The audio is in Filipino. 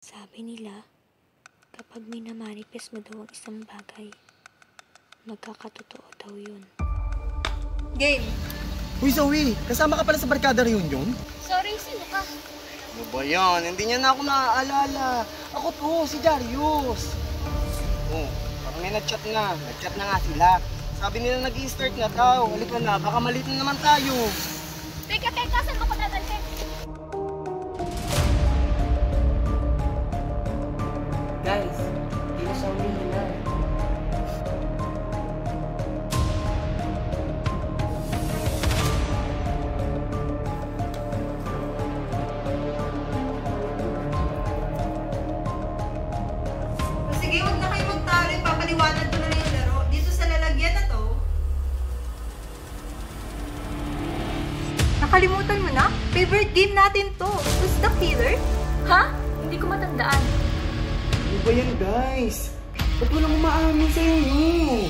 Sabi nila, kapag minamanifest mo daw ang isang bagay, magkakatotoo daw yun. Game! Uy Zoe, kasama ka pala sa barkada reunion? Sorry, sino ka? Ano ba yan? Hindi niya na ako naaalala. Ako to, si Darius. Oh, parang may nag-chat na. Nag-chat na nga sila. Sabi nila nag-i-start na daw. Halika na, baka malit na naman tayo. Teka, saan mo ko dadalhin? Guys, hindi na siya umihina. Sige, huwag na kayo magtalo. Ipapaliwanag ko na lang yung laro. Dito sa lalagyan na to. Nakalimutan mo na? Favorite game natin to. Who's the killer? Ha? Hindi ko matandaan. Ano ba yan guys? Ba't walang umaamin sa inyo?